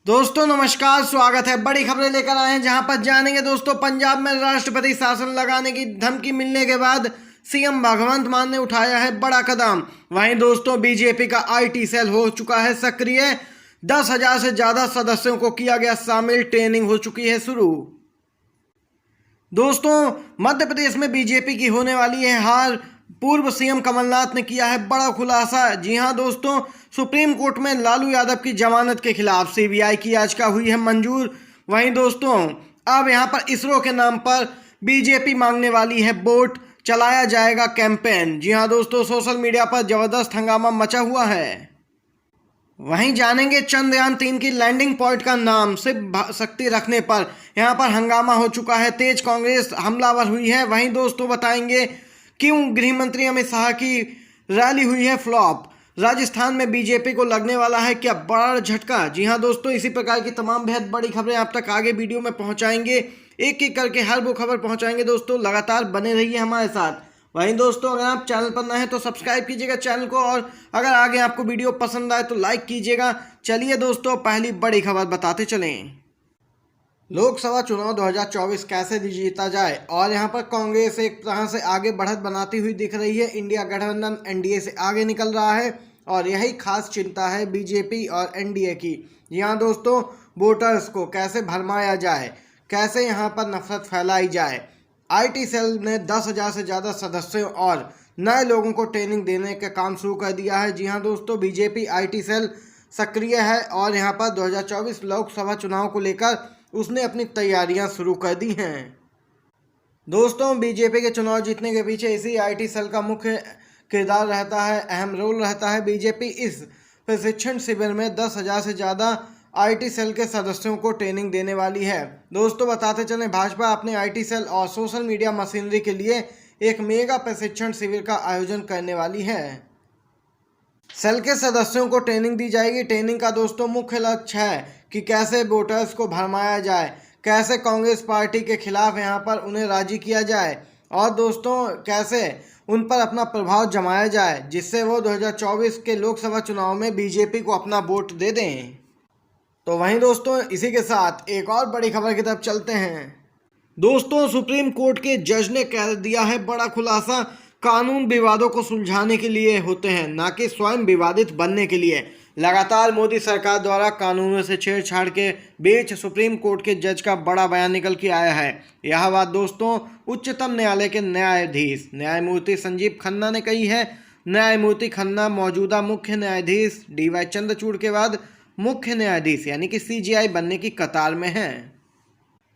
दोस्तों नमस्कार, स्वागत है। बड़ी खबरें लेकर आए हैं जहां पर जानेंगे दोस्तों पंजाब में राष्ट्रपति शासन लगाने की धमकी मिलने के बाद सीएम भगवंत मान ने उठाया है बड़ा कदम। वहीं दोस्तों बीजेपी का आईटी सेल हो चुका है सक्रिय। 10,000 से ज्यादा सदस्यों को किया गया शामिल, ट्रेनिंग हो चुकी है शुरू। दोस्तों मध्य प्रदेश में बीजेपी की होने वाली है हार। पूर्व सीएम कमलनाथ ने किया है बड़ा खुलासा। जी हां दोस्तों, सुप्रीम कोर्ट में लालू यादव की जमानत के खिलाफ सीबीआई की याचिका हुई है मंजूर। वहीं दोस्तों अब यहां पर इसरो के नाम पर बीजेपी मांगने वाली है वोट, चलाया जाएगा कैंपेन। जी हां दोस्तों, सोशल मीडिया पर जबरदस्त हंगामा मचा हुआ है। वहीं जानेंगे चंद्रयान-3 की लैंडिंग पॉइंट का नाम शिव शक्ति रखने पर यहां पर हंगामा हो चुका है तेज, कांग्रेस हमलावर हुई है। वहीं दोस्तों बताएंगे क्यों गृह मंत्री अमित शाह की रैली हुई है फ्लॉप। राजस्थान में बीजेपी को लगने वाला है क्या बड़ा झटका। जी हां दोस्तों, इसी प्रकार की तमाम बेहद बड़ी खबरें आप तक आगे वीडियो में पहुंचाएंगे। एक एक करके हर वो खबर पहुंचाएंगे दोस्तों, लगातार बने रहिए हमारे साथ। वहीं दोस्तों अगर आप चैनल पर नए हैं तो सब्सक्राइब कीजिएगा चैनल को, और अगर आगे आपको वीडियो पसंद आए तो लाइक कीजिएगा। चलिए दोस्तों पहली बड़ी खबर बताते चलें। लोकसभा चुनाव 2024 कैसे जीता जाए, और यहां पर कांग्रेस एक तरह से आगे बढ़त बनाती हुई दिख रही है। इंडिया गठबंधन एनडीए से आगे निकल रहा है और यही खास चिंता है बीजेपी और एनडीए की। यहाँ दोस्तों वोटर्स को कैसे भरमाया जाए, कैसे यहाँ पर नफरत फैलाई जाए। आईटी सेल ने 10,000 से ज़्यादा सदस्यों और नए लोगों को ट्रेनिंग देने का काम शुरू कर दिया है। जी हाँ दोस्तों, बीजेपी आईटी सेल सक्रिय है और यहाँ पर 2024 लोकसभा चुनाव को लेकर उसने अपनी तैयारियां शुरू कर दी हैं। दोस्तों बीजेपी के चुनाव जीतने के पीछे इसी आईटी सेल का मुख्य किरदार रहता है, अहम रोल रहता है। बीजेपी इस प्रशिक्षण शिविर में 10,000 से ज़्यादा आईटी सेल के सदस्यों को ट्रेनिंग देने वाली है। दोस्तों बताते चलें, भाजपा अपने आईटी सेल और सोशल मीडिया मशीनरी के लिए एक मेगा प्रशिक्षण शिविर का आयोजन करने वाली है। सेल के सदस्यों को ट्रेनिंग दी जाएगी। ट्रेनिंग का दोस्तों मुख्य लक्ष्य है कि कैसे वोटर्स को भरमाया जाए, कैसे कांग्रेस पार्टी के खिलाफ यहां पर उन्हें राजी किया जाए, और दोस्तों कैसे उन पर अपना प्रभाव जमाया जाए जिससे वो 2024 के लोकसभा चुनाव में बीजेपी को अपना वोट दे दें। तो वहीं दोस्तों इसी के साथ एक और बड़ी खबर की तरफ चलते हैं। दोस्तों सुप्रीम कोर्ट के जज ने कह दिया है बड़ा खुलासा, कानून विवादों को सुलझाने के लिए होते हैं, ना कि स्वयं विवादित बनने के लिए। लगातार मोदी सरकार द्वारा कानूनों से छेड़छाड़ के बीच सुप्रीम कोर्ट के जज का बड़ा बयान निकल के आया है। यह बात दोस्तों उच्चतम न्यायालय के न्यायाधीश न्यायमूर्ति संजीव खन्ना ने कही है। न्यायमूर्ति खन्ना मौजूदा मुख्य न्यायाधीश डीवाई चंद्रचूड़ के बाद मुख्य न्यायाधीश यानी कि सीजेआई बनने की कतार में हैं।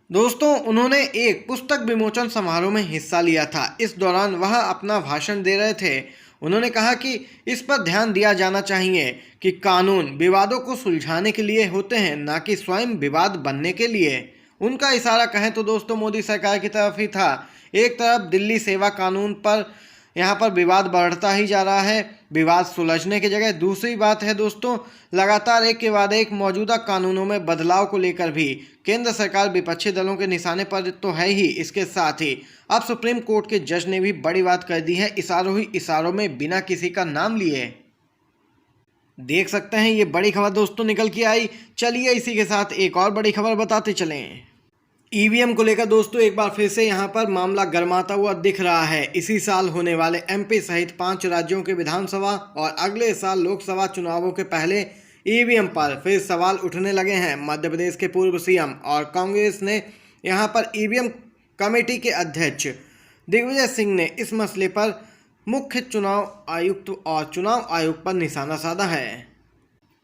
दोस्तों उन्होंने एक पुस्तक विमोचन समारोह में हिस्सा लिया था। इस दौरान वह अपना भाषण दे रहे थे। उन्होंने कहा कि इस पर ध्यान दिया जाना चाहिए कि कानून विवादों को सुलझाने के लिए होते हैं, ना कि स्वयं विवाद बनने के लिए। उनका इशारा कहें तो दोस्तों मोदी सरकार की तरफ ही था। एक तरफ दिल्ली सेवा कानून पर यहाँ पर विवाद बढ़ता ही जा रहा है, विवाद सुलझने की जगह। दूसरी बात है दोस्तों, लगातार एक के बाद एक मौजूदा कानूनों में बदलाव को लेकर भी केंद्र सरकार विपक्षी दलों के निशाने पर तो है ही, इसके साथ ही अब सुप्रीम कोर्ट के जज ने भी बड़ी बात कर दी है, इशारों ही इशारों में बिना किसी का नाम लिए। देख सकते हैं ये बड़ी खबर दोस्तों निकल के आई। चलिए इसी के साथ एक और बड़ी खबर बताते चलें। ईवीएम को लेकर दोस्तों एक बार फिर से यहां पर मामला गर्माता हुआ दिख रहा है। इसी साल होने वाले एमपी सहित 5 राज्यों के विधानसभा और अगले साल लोकसभा चुनावों के पहले ईवीएम पर फिर सवाल उठने लगे हैं। मध्य प्रदेश के पूर्व सीएम और कांग्रेस ने यहां पर ईवीएम कमेटी के अध्यक्ष दिग्विजय सिंह ने इस मसले पर मुख्य चुनाव आयुक्त और चुनाव आयोग पर निशाना साधा है।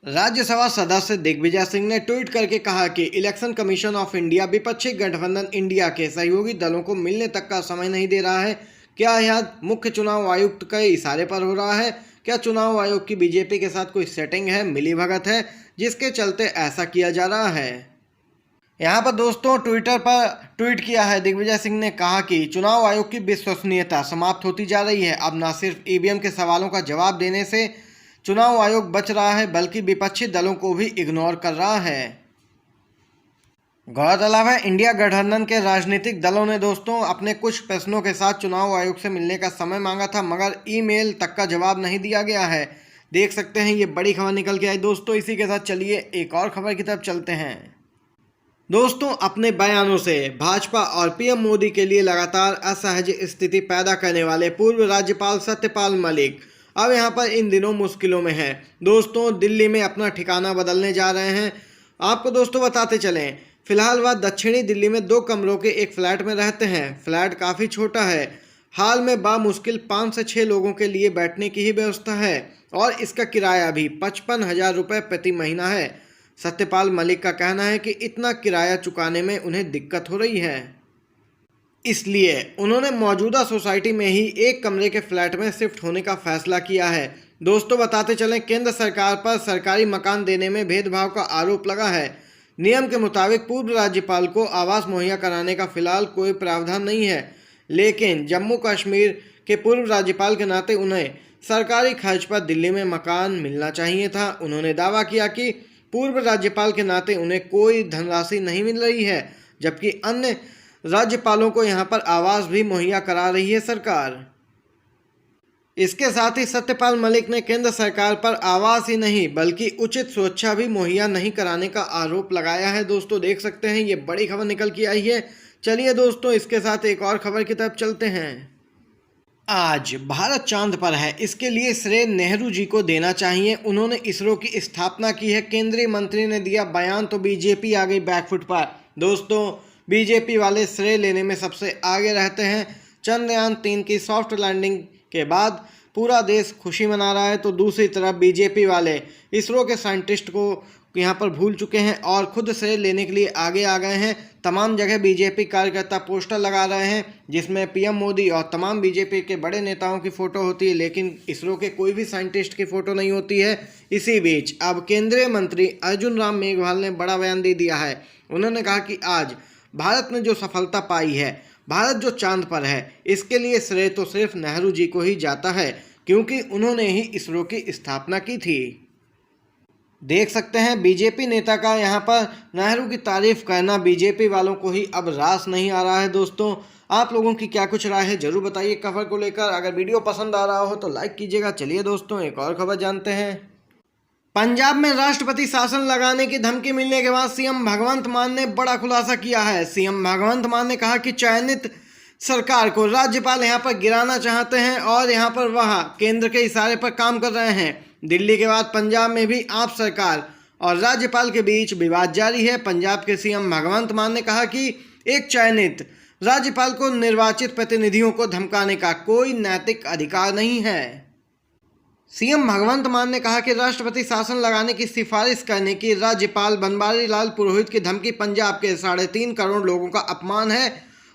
राज्यसभा सदस्य दिग्विजय सिंह ने ट्वीट करके कहा कि इलेक्शन कमीशन ऑफ इंडिया विपक्षी गठबंधन इंडिया के सहयोगी दलों को मिलने तक का समय नहीं दे रहा है। क्या यह मुख्य चुनाव आयुक्त के इशारे पर हो रहा है? क्या चुनाव आयोग की बीजेपी के साथ कोई सेटिंग है, मिलीभगत है, जिसके चलते ऐसा किया जा रहा है? यहाँ पर दोस्तों ट्विटर पर ट्वीट किया है दिग्विजय सिंह ने कहा कि चुनाव आयोग की विश्वसनीयता समाप्त होती जा रही है। अब न सिर्फ ईवीएम के सवालों का जवाब देने से चुनाव आयोग बच रहा है, बल्कि विपक्षी दलों को भी इग्नोर कर रहा है। गौरतलब है इंडिया गठबंधन के राजनीतिक दलों ने दोस्तों अपने कुछ प्रश्नों के साथ चुनाव आयोग से मिलने का समय मांगा था, मगर ईमेल तक का जवाब नहीं दिया गया है। देख सकते हैं ये बड़ी खबर निकल के आई दोस्तों। इसी के साथ चलिए एक और खबर की तरफ चलते हैं। दोस्तों, अपने बयानों से भाजपा और पीएम मोदी के लिए लगातार असहज स्थिति पैदा करने वाले पूर्व राज्यपाल सत्यपाल मलिक अब यहां पर इन दिनों मुश्किलों में हैं। दोस्तों, दिल्ली में अपना ठिकाना बदलने जा रहे हैं। आपको दोस्तों बताते चलें, फिलहाल वह दक्षिणी दिल्ली में 2 कमरों के एक फ्लैट में रहते हैं। फ्लैट काफ़ी छोटा है। हाल में बामुश्किल 5 से 6 लोगों के लिए बैठने की ही व्यवस्था है और इसका किराया भी 55,000 रुपये प्रति महीना है। सत्यपाल मलिक का कहना है कि इतना किराया चुकाने में उन्हें दिक्कत हो रही है, इसलिए उन्होंने मौजूदा सोसाइटी में ही 1 कमरे के फ्लैट में शिफ्ट होने का फैसला किया है। दोस्तों, बताते चलें, केंद्र सरकार पर सरकारी मकान देने में भेदभाव का आरोप लगा है। नियम के मुताबिक पूर्व राज्यपाल को आवास मुहैया कराने का फिलहाल कोई प्रावधान नहीं है, लेकिन जम्मू कश्मीर के पूर्व राज्यपाल के नाते उन्हें सरकारी खर्च पर दिल्ली में मकान मिलना चाहिए था। उन्होंने दावा किया कि पूर्व राज्यपाल के नाते उन्हें कोई धनराशि नहीं मिल रही है, जबकि अन्य राज्यपालों को यहां पर आवास भी मुहैया करा रही है सरकार। इसके साथ ही सत्यपाल मलिक ने केंद्र सरकार पर आवास ही नहीं बल्कि उचित सुरक्षा भी मुहैया नहीं कराने का आरोप लगाया है। दोस्तों, देख सकते हैं ये बड़ी खबर निकल के आई है। चलिए दोस्तों, इसके साथ एक और खबर की तरफ चलते हैं। आज भारत चांद पर है, इसके लिए श्रेय नेहरू जी को देना चाहिए। उन्होंने इसरो की स्थापना की है। केंद्रीय मंत्री ने दिया बयान तो बीजेपी आ गई बैकफुट पर। दोस्तों, बीजेपी वाले श्रेय लेने में सबसे आगे रहते हैं। चंद्रयान 3 की सॉफ्ट लैंडिंग के बाद पूरा देश खुशी मना रहा है, तो दूसरी तरफ बीजेपी वाले इसरो के साइंटिस्ट को यहाँ पर भूल चुके हैं और खुद श्रेय लेने के लिए आगे आ गए हैं। तमाम जगह बीजेपी कार्यकर्ता पोस्टर लगा रहे हैं जिसमें पीएम मोदी और तमाम बीजेपी के बड़े नेताओं की फ़ोटो होती है, लेकिन इसरो के कोई भी साइंटिस्ट की फ़ोटो नहीं होती है। इसी बीच अब केंद्रीय मंत्री अर्जुन राम मेघवाल ने बड़ा बयान दे दिया है। उन्होंने कहा कि आज भारत ने जो सफलता पाई है, भारत जो चांद पर है, इसके लिए श्रेय तो सिर्फ नेहरू जी को ही जाता है, क्योंकि उन्होंने ही इसरो की स्थापना की थी। देख सकते हैं, बीजेपी नेता का यहाँ पर नेहरू की तारीफ करना बीजेपी वालों को ही अब रास नहीं आ रहा है। दोस्तों, आप लोगों की क्या कुछ राय है जरूर बताइए खबर को लेकर। अगर वीडियो पसंद आ रहा हो तो लाइक कीजिएगा। चलिए दोस्तों, एक और खबर जानते हैं। पंजाब में राष्ट्रपति शासन लगाने की धमकी मिलने के बाद सीएम भगवंत मान ने बड़ा खुलासा किया है। सीएम भगवंत मान ने कहा कि चयनित सरकार को राज्यपाल यहां पर गिराना चाहते हैं और यहां पर वह केंद्र के इशारे पर काम कर रहे हैं। दिल्ली के बाद पंजाब में भी आप सरकार और राज्यपाल के बीच विवाद जारी है। पंजाब के सीएम भगवंत मान ने कहा कि एक चयनित राज्यपाल को निर्वाचित प्रतिनिधियों को धमकाने का कोई नैतिक अधिकार नहीं है। सीएम भगवंत मान ने कहा कि राष्ट्रपति शासन लगाने की सिफारिश करने की राज्यपाल बनवारी लाल पुरोहित की धमकी पंजाब के 3.5 करोड़ लोगों का अपमान है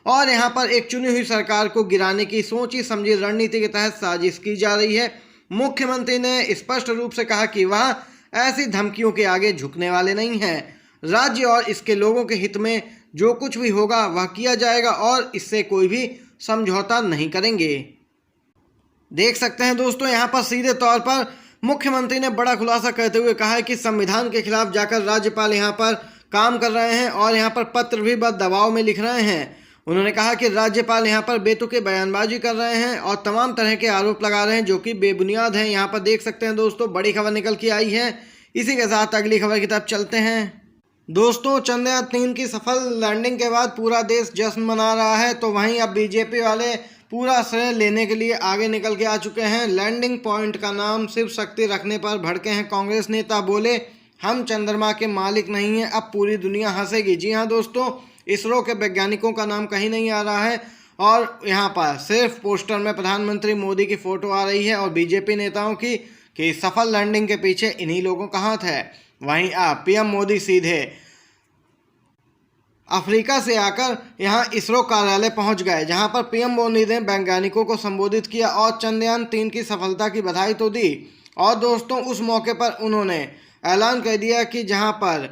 और यहां पर एक चुनी हुई सरकार को गिराने की सोची समझी रणनीति के तहत साजिश की जा रही है। मुख्यमंत्री ने स्पष्ट रूप से कहा कि वह ऐसी धमकियों के आगे झुकने वाले नहीं हैं। राज्य और इसके लोगों के हित में जो कुछ भी होगा वह किया जाएगा और इससे कोई भी समझौता नहीं करेंगे। देख सकते हैं दोस्तों, यहाँ पर सीधे तौर पर मुख्यमंत्री ने बड़ा खुलासा करते हुए कहा है कि संविधान के खिलाफ जाकर राज्यपाल यहाँ पर काम कर रहे हैं और यहाँ पर पत्र भी बद दबाव में लिख रहे हैं। उन्होंने कहा कि राज्यपाल यहाँ पर बेतुके बयानबाजी कर रहे हैं और तमाम तरह के आरोप लगा रहे हैं जो कि बेबुनियाद हैं। यहाँ पर देख सकते हैं दोस्तों, बड़ी खबर निकल के आई है। इसी के साथ अगली खबर की तरफ चलते हैं। दोस्तों, चंद्रयान 3 की सफल लैंडिंग के बाद पूरा देश जश्न मना रहा है, तो वहीं अब बीजेपी वाले पूरा श्रेय लेने के लिए आगे निकल के आ चुके हैं। लैंडिंग पॉइंट का नाम शिव शक्ति रखने पर भड़के हैं कांग्रेस नेता। बोले, हम चंद्रमा के मालिक नहीं हैं, अब पूरी दुनिया हंसेगी। जी हाँ दोस्तों, इसरो के वैज्ञानिकों का नाम कहीं नहीं आ रहा है और यहाँ पर सिर्फ पोस्टर में प्रधानमंत्री मोदी की फोटो आ रही है और बीजेपी नेताओं की कि सफल लैंडिंग के पीछे इन्हीं लोगों का हाथ है। वहीं आप पीएम मोदी सीधे अफ्रीका से आकर यहां इसरो कार्यालय पहुंच गए, जहां पर पीएम मोदी ने वैज्ञानिकों को संबोधित किया और चंद्रयान 3 की सफलता की बधाई तो दी। और दोस्तों, उस मौके पर उन्होंने ऐलान कर दिया कि जहां पर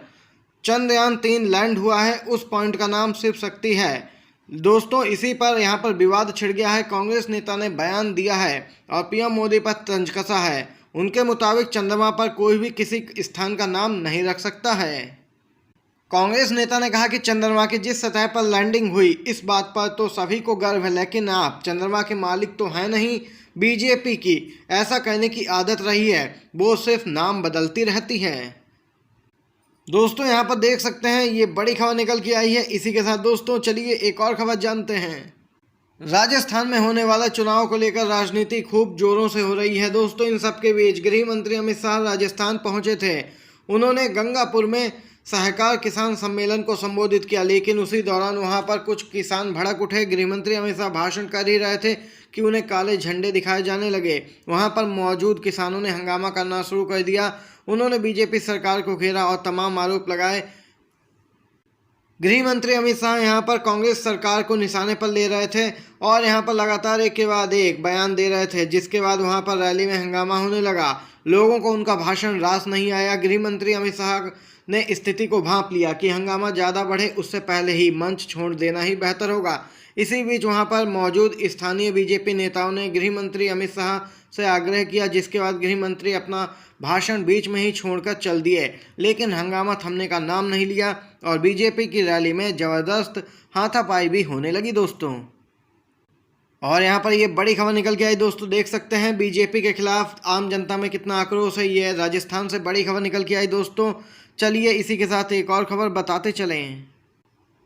चंद्रयान 3 लैंड हुआ है उस पॉइंट का नाम शिव शक्ति है। दोस्तों, इसी पर यहां पर विवाद छिड़ गया है। कांग्रेस नेता ने बयान दिया है और पीएम मोदी पर तंज कसा है। उनके मुताबिक चंद्रमा पर कोई भी किसी स्थान का नाम नहीं रख सकता है। कांग्रेस नेता ने कहा कि चंद्रमा की जिस सतह पर लैंडिंग हुई इस बात पर तो सभी को गर्व है, लेकिन आप चंद्रमा के मालिक तो हैं नहीं। बीजेपी की ऐसा कहने की आदत रही है, वो सिर्फ नाम बदलती रहती है। दोस्तों यहाँ पर देख सकते हैं ये बड़ी खबर निकल के आई है। इसी के साथ दोस्तों चलिए एक और खबर जानते हैं। राजस्थान में होने वाला चुनाव को लेकर राजनीति खूब जोरों से हो रही है। दोस्तों इन सबके बीच गृह मंत्री अमित शाह राजस्थान पहुंचे थे। उन्होंने गंगापुर में सहकार किसान सम्मेलन को संबोधित किया, लेकिन उसी दौरान वहां पर कुछ किसान भड़क उठे। गृह मंत्री अमित शाह भाषण कर ही रहे थे कि उन्हें काले झंडे दिखाए जाने लगे। वहां पर मौजूद किसानों ने हंगामा करना शुरू कर दिया। उन्होंने बीजेपी सरकार को घेरा और तमाम आरोप लगाए। गृह मंत्री अमित शाह यहां पर कांग्रेस सरकार को निशाने पर ले रहे थे और यहां पर लगातार एक के बाद एक बयान दे रहे थे, जिसके बाद वहां पर रैली में हंगामा होने लगा। लोगों को उनका भाषण रास नहीं आया। गृह मंत्री अमित शाह ने स्थिति को भांप लिया कि हंगामा ज़्यादा बढ़े उससे पहले ही मंच छोड़ देना ही बेहतर होगा। इसी बीच वहां पर मौजूद स्थानीय बीजेपी नेताओं ने गृह मंत्री अमित शाह से आग्रह किया, जिसके बाद गृह मंत्री अपना भाषण बीच में ही छोड़कर चल दिए। लेकिन हंगामा थमने का नाम नहीं लिया और बीजेपी की रैली में जबरदस्त हाथापाई भी होने लगी दोस्तों। और यहाँ पर ये बड़ी खबर निकल के आई दोस्तों, देख सकते हैं बीजेपी के खिलाफ आम जनता में कितना आक्रोश है। ये राजस्थान से बड़ी खबर निकल के आई दोस्तों। चलिए इसी के साथ एक और खबर बताते चलें।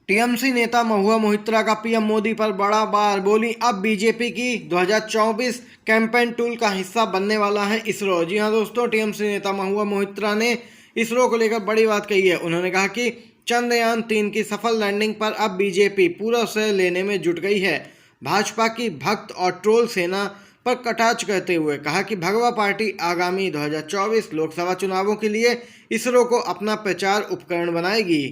टीएमसी नेता महुआ मोहित्रा का पीएम मोदी पर बड़ा बार, बोली अब बीजेपी की 2024 कैंपेन टूल का हिस्सा बनने वाला है इसरो। जी हाँ दोस्तों, टीएमसी नेता महुआ मोहित्रा ने इसरो को लेकर बड़ी बात कही है। उन्होंने कहा कि चंद्रयान 3 की सफल लैंडिंग पर अब बीजेपी पूरा श्रेय लेने में जुट गई है। भाजपा की भक्त और ट्रोल सेना पर कटाक्ष करते हुए कहा कि भगवा पार्टी आगामी 2024 लोकसभा चुनावों के लिए इसरो को अपना प्रचार उपकरण बनाएगी।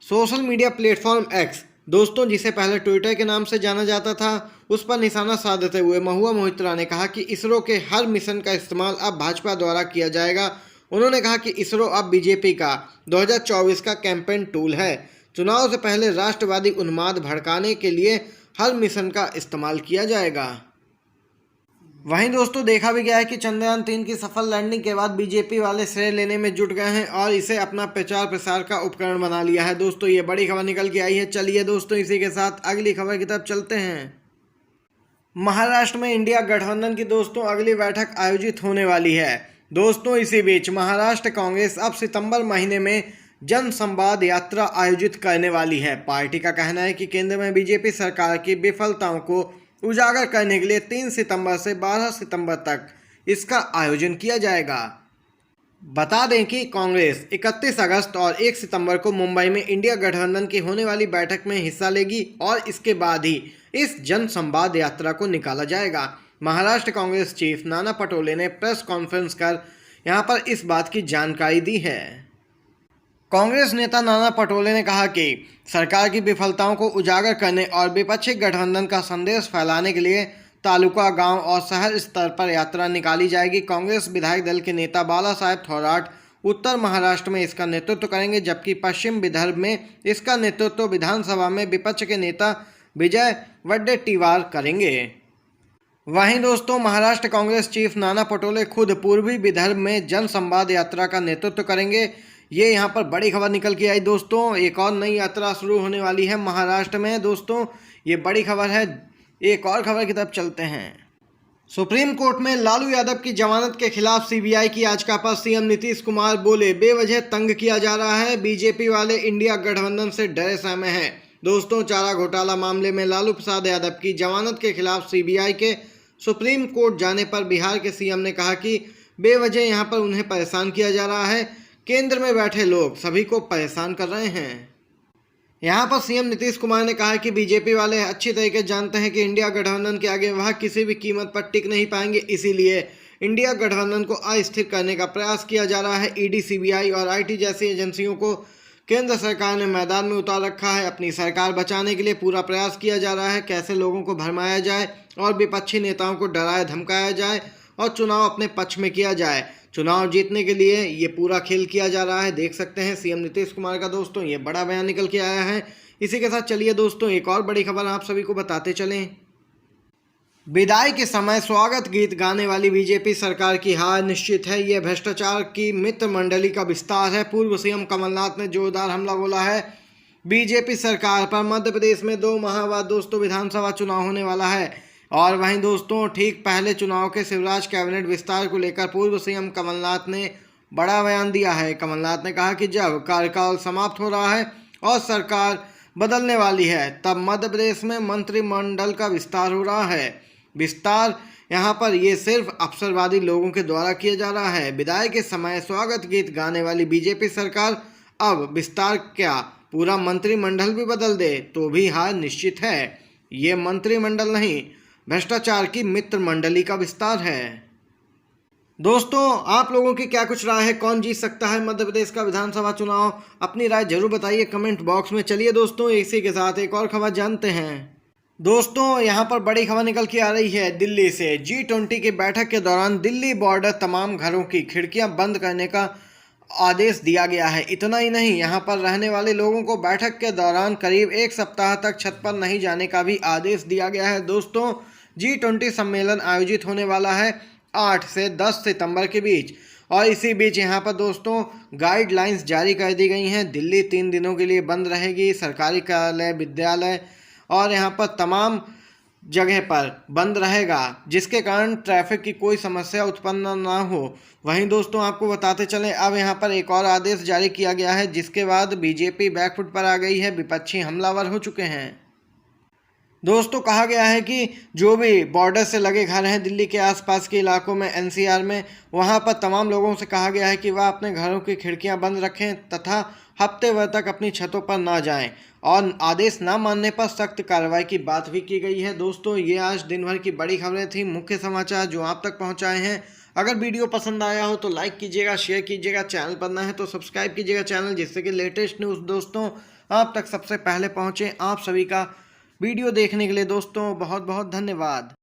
सोशल मीडिया प्लेटफॉर्म एक्स दोस्तों, जिसे पहले ट्विटर के नाम से जाना जाता था, उस पर निशाना साधते हुए महुआ मोहित्रा ने कहा कि इसरो के हर मिशन का इस्तेमाल अब भाजपा द्वारा किया जाएगा। उन्होंने कहा कि इसरो अब बीजेपी का 2024 का कैंपेन टूल है। चुनाव से पहले राष्ट्रवादी उन्माद भड़काने के लिए हर मिशन का इस्तेमाल किया जाएगा। वहीं दोस्तों देखा भी गया है कि चंद्रयान 3 की सफल लैंडिंग के बाद बीजेपी वाले श्रेय लेने में जुट गए हैं और इसे अपना प्रचार प्रसार का उपकरण बना लिया है। दोस्तों ये बड़ी खबर निकल के आई है। चलिए दोस्तों इसी के साथ अगली खबर की तरफ चलते हैं। महाराष्ट्र में इंडिया गठबंधन की दोस्तों अगली बैठक आयोजित होने वाली है। दोस्तों इसी बीच महाराष्ट्र कांग्रेस अब सितंबर महीने में जन संवाद यात्रा आयोजित करने वाली है। पार्टी का कहना है कि केंद्र में बीजेपी सरकार की विफलताओं को उजागर करने के लिए 3 सितंबर से 12 सितंबर तक इसका आयोजन किया जाएगा। बता दें कि कांग्रेस 31 अगस्त और 1 सितंबर को मुंबई में इंडिया गठबंधन की होने वाली बैठक में हिस्सा लेगी और इसके बाद ही इस जन संवाद यात्रा को निकाला जाएगा। महाराष्ट्र कांग्रेस चीफ नाना पटोले ने प्रेस कॉन्फ्रेंस कर यहां पर इस बात की जानकारी दी है। कांग्रेस नेता नाना पटोले ने कहा कि सरकार की विफलताओं को उजागर करने और विपक्षी गठबंधन का संदेश फैलाने के लिए तालुका, गांव और शहर स्तर पर यात्रा निकाली जाएगी। कांग्रेस विधायक दल के नेता बाला साहेब थोराट उत्तर महाराष्ट्र में इसका नेतृत्व करेंगे, जबकि पश्चिम विदर्भ में इसका नेतृत्व विधानसभा में विपक्ष के नेता विजय वडेट्टीवार करेंगे। वहीं दोस्तों महाराष्ट्र कांग्रेस चीफ नाना पटोले खुद पूर्वी विदर्भ में जन संवाद यात्रा का नेतृत्व करेंगे। ये यहाँ पर बड़ी खबर निकल के आई दोस्तों। एक और नई यात्रा शुरू होने वाली है महाराष्ट्र में। दोस्तों ये बड़ी खबर है। एक और खबर की तरफ चलते हैं। सुप्रीम कोर्ट में लालू यादव की जमानत के खिलाफ सीबीआई की याचिका पर सीएम नीतीश कुमार बोले, बेवजह तंग किया जा रहा है। बीजेपी वाले इंडिया गठबंधन से डरे सहमे हैं। दोस्तों चारा घोटाला मामले में लालू प्रसाद यादव की जमानत के खिलाफ सीबीआई के सुप्रीम कोर्ट जाने पर बिहार के सीएम ने कहा कि बेवजह यहां पर उन्हें परेशान किया जा रहा है। केंद्र में बैठे लोग सभी को परेशान कर रहे हैं। यहां पर सीएम नीतीश कुमार ने कहा कि बीजेपी वाले अच्छी तरीके जानते हैं कि इंडिया गठबंधन के आगे वह किसी भी कीमत पर टिक नहीं पाएंगे, इसीलिए इंडिया गठबंधन को अस्थिर करने का प्रयास किया जा रहा है। ईडी, सीबीआई और आईटी जैसी एजेंसियों को केंद्र सरकार ने मैदान में उतार रखा है। अपनी सरकार बचाने के लिए पूरा प्रयास किया जा रहा है, कैसे लोगों को भरमाया जाए और विपक्षी नेताओं को डराया धमकाया जाए और चुनाव अपने पक्ष में किया जाए। चुनाव जीतने के लिए ये पूरा खेल किया जा रहा है। देख सकते हैं सीएम नीतीश कुमार का दोस्तों ये बड़ा बयान निकल के आया है। इसी के साथ चलिए दोस्तों एक और बड़ी खबर आप सभी को बताते चलें। विदाई के समय स्वागत गीत गाने वाली बीजेपी सरकार की हार निश्चित है। यह भ्रष्टाचार की मित्र मंडली का विस्तार है। पूर्व सीएम कमलनाथ ने जोरदार हमला बोला है बीजेपी सरकार पर। मध्य प्रदेश में 2 माह बाद दोस्तों विधानसभा चुनाव होने वाला है। और वहीं दोस्तों ठीक पहले चुनाव के शिवराज कैबिनेट विस्तार को लेकर पूर्व सीएम कमलनाथ ने बड़ा बयान दिया है। कमलनाथ ने कहा कि जब कार्यकाल समाप्त हो रहा है और सरकार बदलने वाली है तब मध्य प्रदेश में मंत्रिमंडल का विस्तार हो रहा है। विस्तार यहाँ पर ये सिर्फ अवसरवादी लोगों के द्वारा किया जा रहा है। विदाई के समय स्वागत गीत गाने वाली बीजेपी सरकार अब विस्तार क्या पूरा मंत्रिमंडल भी बदल दे तो भी हार निश्चित है। ये मंत्रिमंडल नहीं, भ्रष्टाचार की मित्र मंडली का विस्तार है। दोस्तों आप लोगों की क्या कुछ राय है, कौन जीत सकता है मध्य प्रदेश का विधानसभा चुनाव? अपनी राय जरूर बताइए कमेंट बॉक्स में। चलिए दोस्तों इसी के साथ एक और खबर जानते हैं। दोस्तों यहाँ पर बड़ी खबर निकल के आ रही है दिल्ली से। G20 की बैठक के दौरान दिल्ली बॉर्डर तमाम घरों की खिड़कियां बंद करने का आदेश दिया गया है। इतना ही नहीं, यहाँ पर रहने वाले लोगों को बैठक के दौरान करीब एक सप्ताह तक छत पर नहीं जाने का भी आदेश दिया गया है। दोस्तों G20 सम्मेलन आयोजित होने वाला है 8 से 10 सितंबर के बीच और इसी बीच यहाँ पर दोस्तों गाइडलाइंस जारी कर दी गई हैं। दिल्ली 3 दिनों के लिए बंद रहेगी। सरकारी कार्यालय, विद्यालय और यहाँ पर तमाम जगह पर बंद रहेगा, जिसके कारण ट्रैफिक की कोई समस्या उत्पन्न ना हो। वहीं दोस्तों आपको बताते चलें अब यहाँ पर एक और आदेश जारी किया गया है, जिसके बाद बीजेपी बैकफुट पर आ गई है। विपक्षी हमलावर हो चुके हैं। दोस्तों कहा गया है कि जो भी बॉर्डर से लगे घर हैं दिल्ली के आसपास के इलाकों में, NCR में, वहां पर तमाम लोगों से कहा गया है कि वह अपने घरों की खिड़कियां बंद रखें तथा हफ्ते भर तक अपनी छतों पर ना जाएं और आदेश ना मानने पर सख्त कार्रवाई की बात भी की गई है। दोस्तों ये आज दिन भर की बड़ी खबरें थी, मुख्य समाचार जो आप तक पहुँचाए हैं। अगर वीडियो पसंद आया हो तो लाइक कीजिएगा, शेयर कीजिएगा, चैनल पर नए हैं तो सब्सक्राइब कीजिएगा चैनल, जिससे कि लेटेस्ट न्यूज़ दोस्तों आप तक सबसे पहले पहुँचे। आप सभी का वीडियो देखने के लिए दोस्तों बहुत बहुत धन्यवाद।